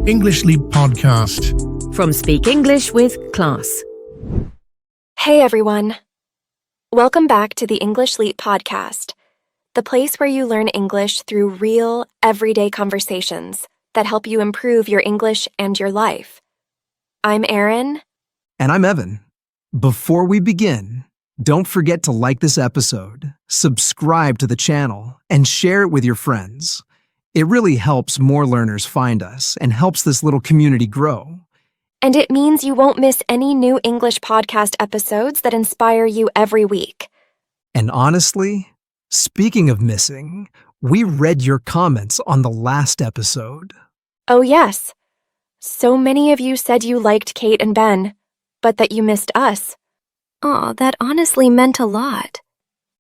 English Leap Podcast. From Speak English with Class. Hey everyone. Welcome back to the English Leap Podcast, the place where you learn English through real, everyday conversations that help you improve your English and your life. I'm Erin. And I'm Evan. Before we begin, don't forget to like this episode, subscribe to the channel, and share it with your friends. It really helps more learners find us and helps this little community grow. And it means you won't miss any new English podcast episodes that inspire you every week. And honestly, speaking of missing, we read your comments on the last episode. Oh yes. So many of you said you liked Kate and Ben, but that you missed us. Aw, that honestly meant a lot.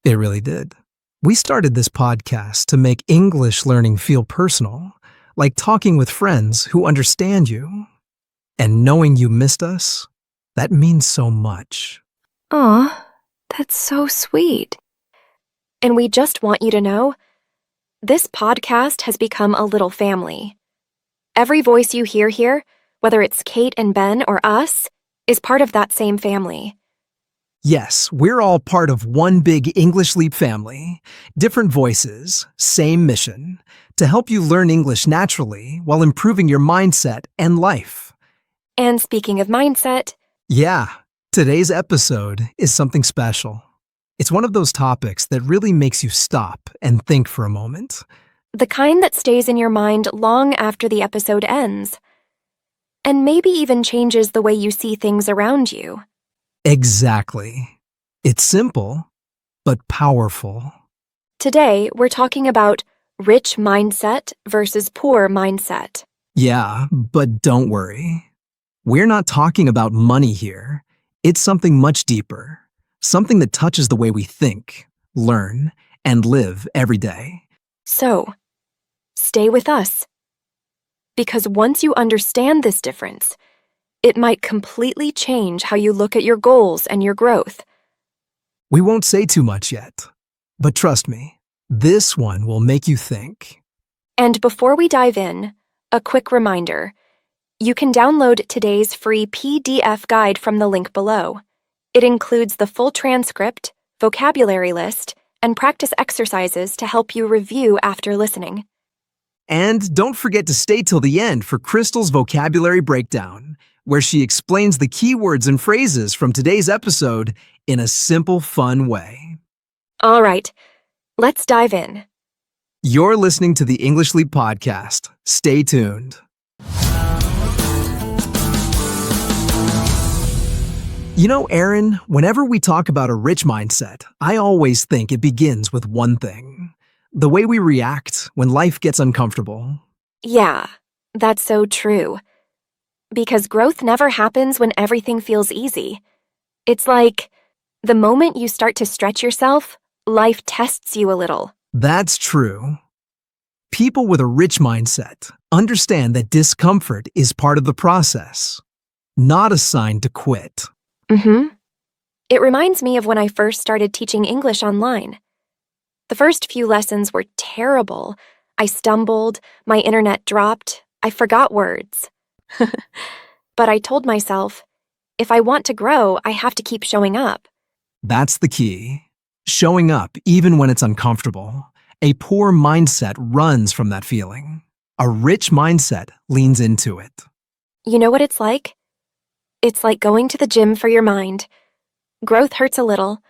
It really did. We started this podcast to make English learning feel personal, like talking with friends who understand you. And knowing you missed us, that means so much. Aw, that's so sweet. And we just want you to know, this podcast has become a little family. Every voice you hear here, whether it's Kate and Ben or us, is part of that same family. Yes, we're all part of one big English Leap family. Different voices, same mission, to help you learn English naturally while improving your mindset and life. And speaking of mindset, yeah, today's episode is something special. It's one of those topics that really makes you stop and think for a moment. the kind that stays in your mind long after the episode ends, and maybe even changes the way you see things around you. Exactly. It's simple, but powerful. Today, we're talking about rich mindset versus poor mindset. Yeah, but don't worry. We're not talking about money here. It's something much deeper. Something that touches the way we think, learn, and live every day. So, stay with us. Because once you understand this difference, it might completely change how you look at your goals and your growth. We won't say too much yet, but trust me, this one will make you think. And before we dive in, a quick reminder. You can download today's free PDF guide from the link below. It includes the full transcript, vocabulary list, and practice exercises to help you review after listening. And don't forget to stay till the end for Crystal's vocabulary breakdown, where she explains the key words and phrases from today's episode in a simple, fun way. All right, let's dive in. You're listening to the English Leap Podcast. Stay tuned. You know, Erin, whenever we talk about a rich mindset, I always think it begins with one thing: the way we react when life gets uncomfortable. Yeah, that's so true. Because growth never happens when everything feels easy. It's like the moment you start to stretch yourself, life tests you a little. That's true. People with a rich mindset understand that discomfort is part of the process, not a sign to quit. It reminds me of when I first started teaching English online. The first few lessons were terrible. I stumbled, my internet dropped, I forgot words. But I told myself, if I want to grow, I have to keep showing up. That's the key. Showing up even when it's uncomfortable. A poor mindset runs from that feeling. A rich mindset leans into it. You know what it's like? It's like going to the gym for your mind. Growth hurts a little,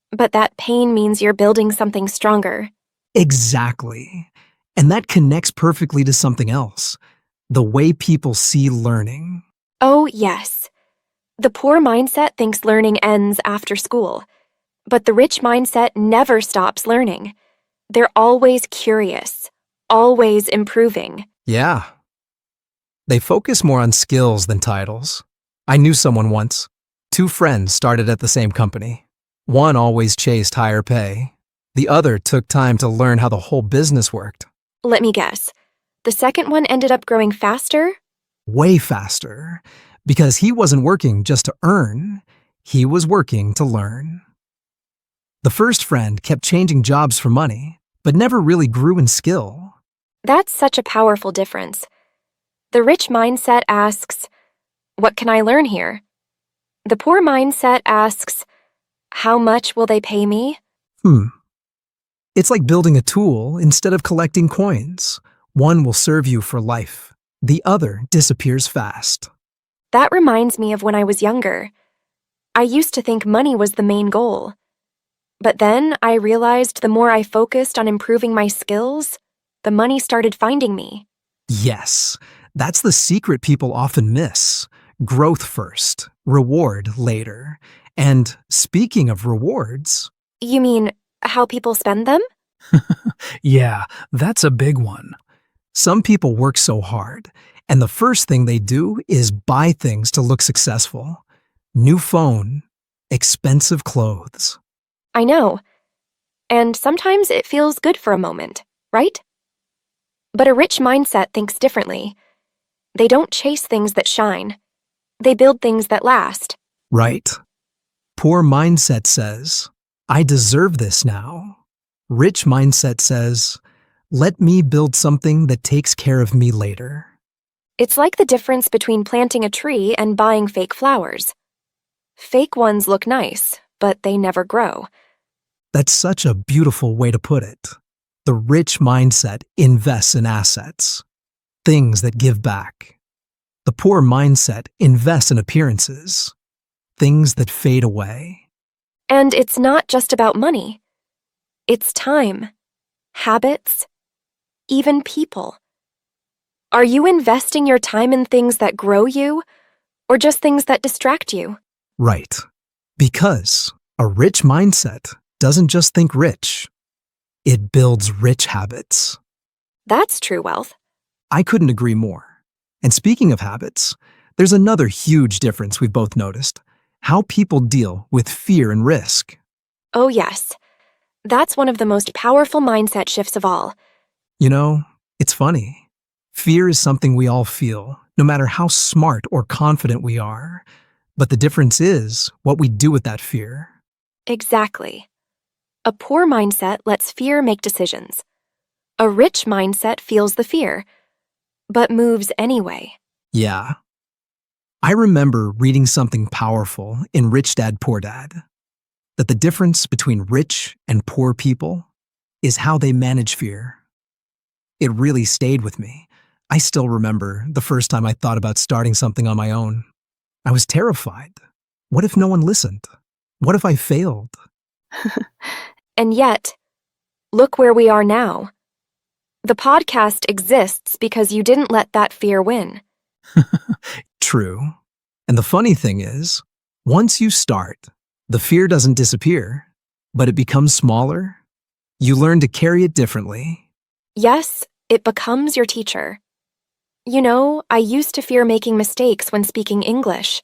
but that pain means you're building something stronger. Exactly. And that connects perfectly to something else: the way people see learning. Oh, yes. The poor mindset thinks learning ends after school, but the rich mindset never stops learning. They're always curious, always improving. Yeah. They focus more on skills than titles. I knew someone once. 2 friends started at the same company. One always chased higher pay. The other took time to learn how the whole business worked. Let me guess. The second one ended up growing faster? Way faster. Because he wasn't working just to earn. He was working to learn. The first friend kept changing jobs for money, but never really grew in skill. That's such a powerful difference. The rich mindset asks, "What can I learn here?" The poor mindset asks, "How much will they pay me?" It's like building a tool instead of collecting coins. One will serve you for life. The other disappears fast. That reminds me of when I was younger. I used to think money was the main goal. But then I realized the more I focused on improving my skills, the money started finding me. Yes, that's the secret people often miss. Growth first, reward later. And speaking of rewards, You mean how people spend them? Yeah, that's a big one. some people work so hard, and the first thing they do is buy things to look successful. New phone, expensive clothes. I know. And sometimes it feels good for a moment, right? But a rich mindset thinks differently. They don't chase things that shine. They build things that last. Right. Poor mindset says, I deserve this now. Rich mindset says, let me build something that takes care of me later. It's like the difference between planting a tree and buying fake flowers. Fake ones look nice, but they never grow. That's such a beautiful way to put it. The rich mindset invests in assets, things that give back. The poor mindset invests in appearances, things that fade away. And it's not just about money. It's time, habits, even people. Are you investing your time in things that grow you, or just things that distract you? Right. Because a rich mindset doesn't just think rich, it builds rich habits. That's true wealth. I couldn't agree more. And speaking of habits, there's another huge difference we've both noticed: how people deal with fear and risk. Oh, yes. That's one of the most powerful mindset shifts of all. You know, it's funny. Fear is something we all feel, no matter how smart or confident we are. But the difference is what we do with that fear. Exactly. A poor mindset lets fear make decisions. A rich mindset feels the fear, but moves anyway. Yeah. I remember reading something powerful in Rich Dad, Poor Dad, that the difference between rich and poor people is how they manage fear. It really stayed with me. I still remember the first time I thought about starting something on my own. I was terrified. What if no one listened? What if I failed? And yet, look where we are now. The podcast exists because you didn't let that fear win. True. And the funny thing is, once you start, the fear doesn't disappear, but it becomes smaller. You learn to carry it differently. Yes, it becomes your teacher. You know, I used to fear making mistakes when speaking English.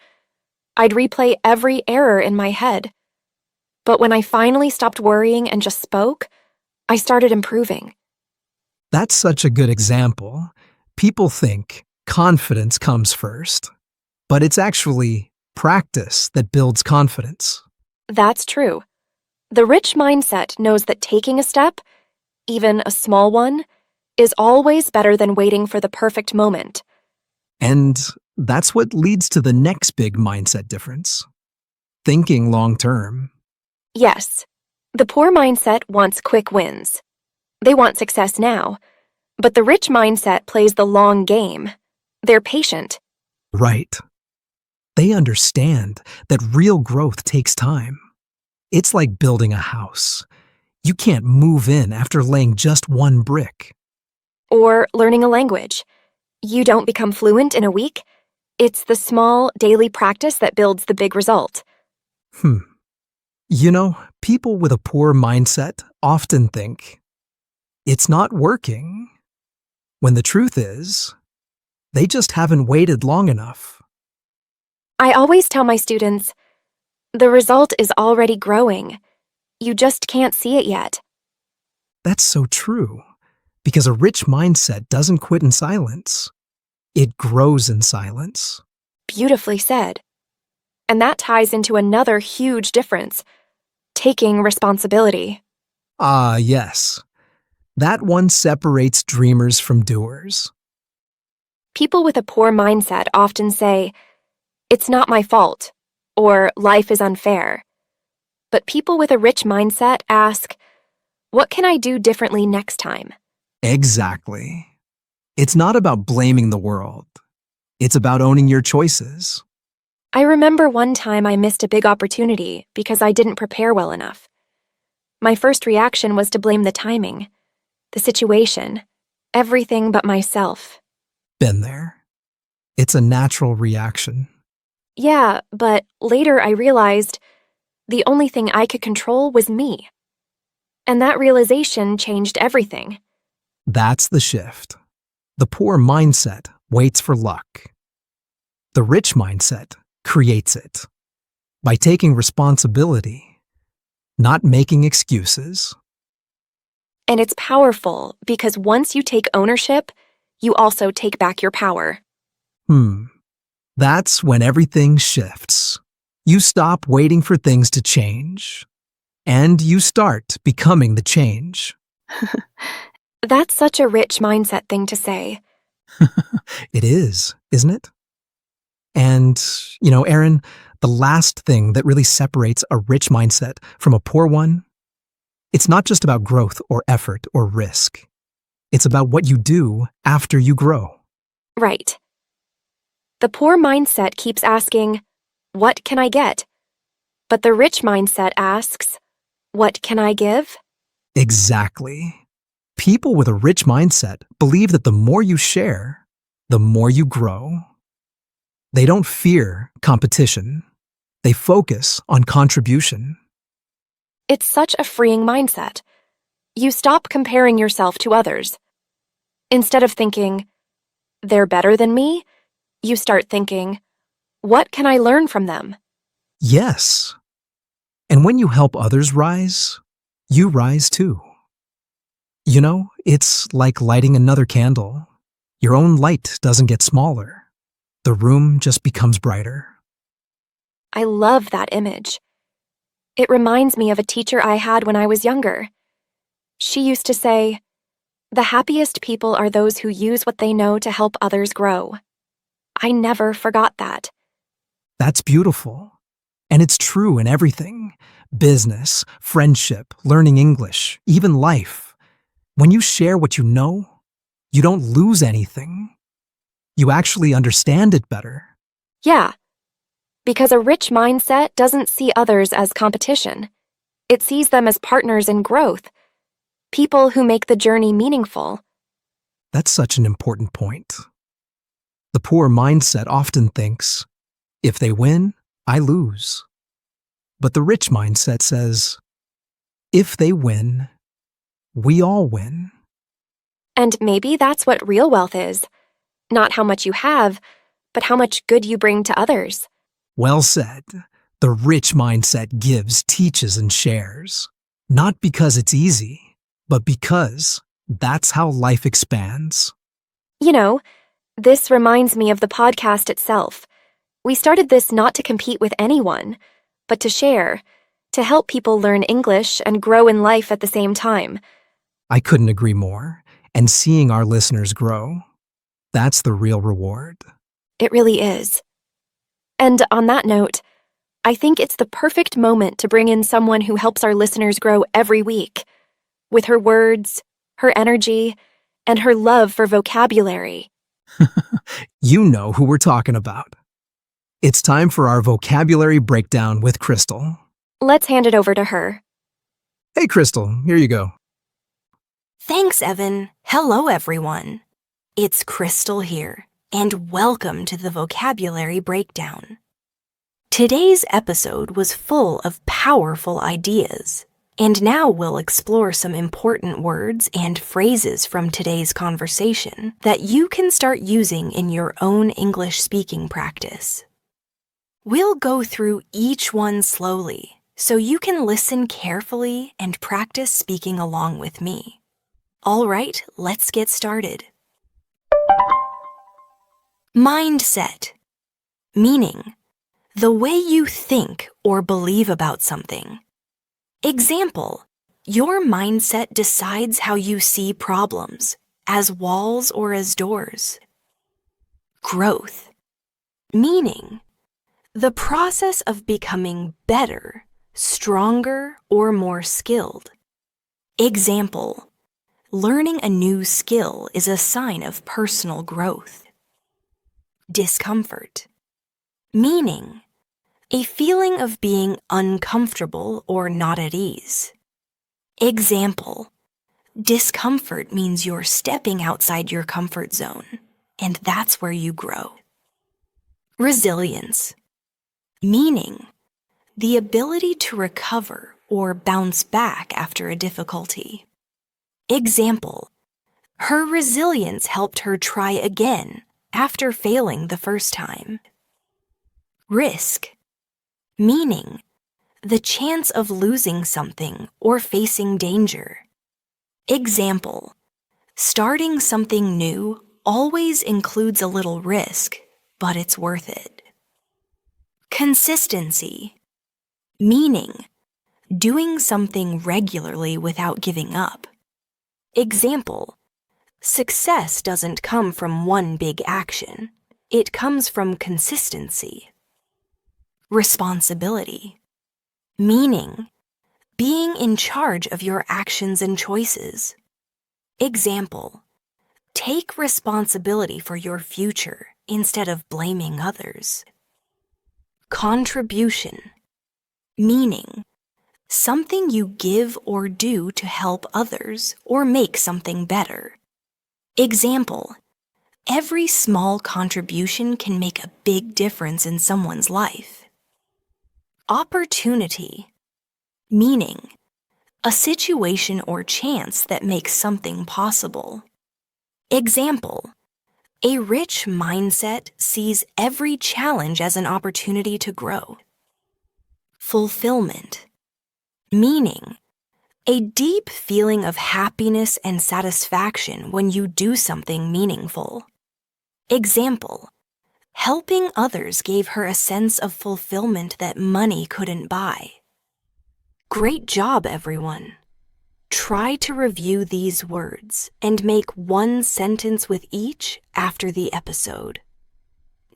I'd replay every error in my head. But when I finally stopped worrying and just spoke, I started improving. That's such a good example. People think confidence comes first, but it's actually practice that builds confidence. That's true. The rich mindset knows that taking a step, even a small one, is always better than waiting for the perfect moment. And that's what leads to the next big mindset difference: thinking long term. Yes, the poor mindset wants quick wins. They want success now. But the rich mindset plays the long game. They're patient. Right. They understand that real growth takes time. It's like building a house. You can't move in after laying just one brick. Or learning a language. You don't become fluent in a week. It's the small, daily practice that builds the big result. You know, people with a poor mindset often think, it's not working, when the truth is, they just haven't waited long enough. I always tell my students, the result is already growing. You just can't see it yet. That's so true, because a rich mindset doesn't quit in silence. It grows in silence. Beautifully said. And that ties into another huge difference: taking responsibility. Ah, yes. That one separates dreamers from doers. People with a poor mindset often say, "It's not my fault," or "Life is unfair." But people with a rich mindset ask, "What can I do differently next time?" Exactly. It's not about blaming the world. It's about owning your choices. I remember one time I missed a big opportunity because I didn't prepare well enough. My first reaction was to blame the timing, the situation, everything but myself. Been there. It's a natural reaction. Yeah, but later I realized the only thing I could control was me. And that realization changed everything. That's the shift. The poor mindset waits for luck. The rich mindset creates it by taking responsibility, not making excuses. And it's powerful because once you take ownership, you also take back your power. That's when everything shifts. You stop waiting for things to change, and you start becoming the change. That's such a rich mindset thing to say. It is, isn't it? And, Erin, the last thing that really separates a rich mindset from a poor one, it's not just about growth or effort or risk. It's about what you do after you grow. Right. The poor mindset keeps asking, "What can I get?" But the rich mindset asks, "What can I give?" Exactly. People with a rich mindset believe that the more you share, the more you grow. They don't fear competition. They focus on contribution. It's such a freeing mindset. You stop comparing yourself to others. Instead of thinking, "They're better than me," you start thinking, "What can I learn from them?" Yes. And when you help others rise, you rise too. It's like lighting another candle. Your own light doesn't get smaller. The room just becomes brighter. I love that image. It reminds me of a teacher I had when I was younger. She used to say, "The happiest people are those who use what they know to help others grow." I never forgot that. That's beautiful. And it's true in everything: business, friendship, learning English, even life. When you share what you know, you don't lose anything. You actually understand it better. Yeah, because a rich mindset doesn't see others as competition. It sees them as partners in growth, people who make the journey meaningful. That's such an important point. The poor mindset often thinks, if they win, I lose. But the rich mindset says, if they win, we all win. And maybe that's what real wealth is. Not how much you have, but how much good you bring to others. Well said. The rich mindset gives, teaches, and shares. Not because it's easy, but because that's how life expands. This reminds me of the podcast itself. We started this not to compete with anyone, but to share, to help people learn English and grow in life at the same time. I couldn't agree more. And seeing our listeners grow, that's the real reward. It really is. And on that note, I think it's the perfect moment to bring in someone who helps our listeners grow every week, with her words, her energy, and her love for vocabulary. You know who we're talking about. It's time for our vocabulary breakdown with Crystal. Let's hand it over to her. Hey, Crystal, here you go. Thanks, Evan. Hello, everyone. It's Crystal here, and welcome to the Vocabulary Breakdown. Today's episode was full of powerful ideas, and now we'll explore some important words and phrases from today's conversation that you can start using in your own English speaking practice. We'll go through each one slowly, so you can listen carefully and practice speaking along with me. All right, let's get started. Mindset, meaning the way you think or believe about something. Example, your mindset decides how you see problems, as walls or as doors. Growth, meaning the process of becoming better, stronger, or more skilled. Example, learning a new skill is a sign of personal growth. Discomfort, meaning a feeling of being uncomfortable or not at ease. Example, discomfort means you're stepping outside your comfort zone, and that's where you grow. Resilience, meaning the ability to recover or bounce back after a difficulty. Example, her resilience helped her try again after failing the first time. Risk, meaning the chance of losing something or facing danger. Example, starting something new always includes a little risk, but it's worth it. Consistency, meaning doing something regularly without giving up. Example, success doesn't come from one big action. It comes from consistency. Responsibility, meaning being in charge of your actions and choices. Example, take responsibility for your future instead of blaming others. Contribution, meaning something you give or do to help others or make something better. Example, every small contribution can make a big difference in someone's life. Opportunity, meaning a situation or chance that makes something possible. Example, a rich mindset sees every challenge as an opportunity to grow. Fulfillment, meaning a deep feeling of happiness and satisfaction when you do something meaningful. Example, helping others gave her a sense of fulfillment that money couldn't buy. Great job, everyone. Try to review these words and make one sentence with each after the episode.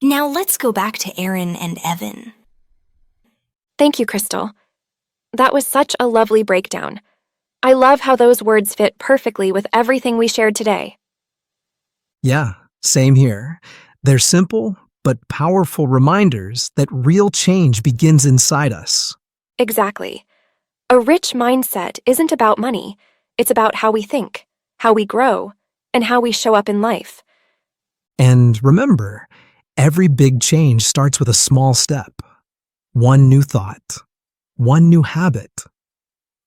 Now let's go back to Erin and Evan. Thank you, Crystal. That was such a lovely breakdown. I love how those words fit perfectly with everything we shared today. Yeah, same here. They're simple but powerful reminders that real change begins inside us. Exactly. A rich mindset isn't about money. It's about how we think, how we grow, and how we show up in life. And remember, every big change starts with a small step. One new thought, one new habit,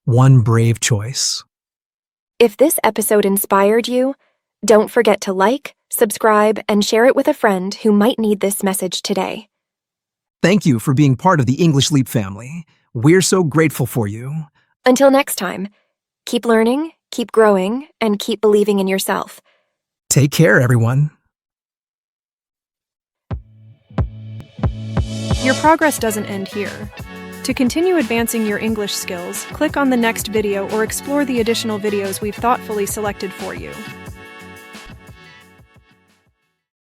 one brave choice. If this episode inspired you, don't forget to like, subscribe, and share it with a friend who might need this message today. Thank you for being part of the English Leap family. We're so grateful for you. Until next time, keep learning, keep growing, and keep believing in yourself. Take care, everyone. Your progress doesn't end here. To continue advancing your English skills, click on the next video or explore the additional videos we've thoughtfully selected for you.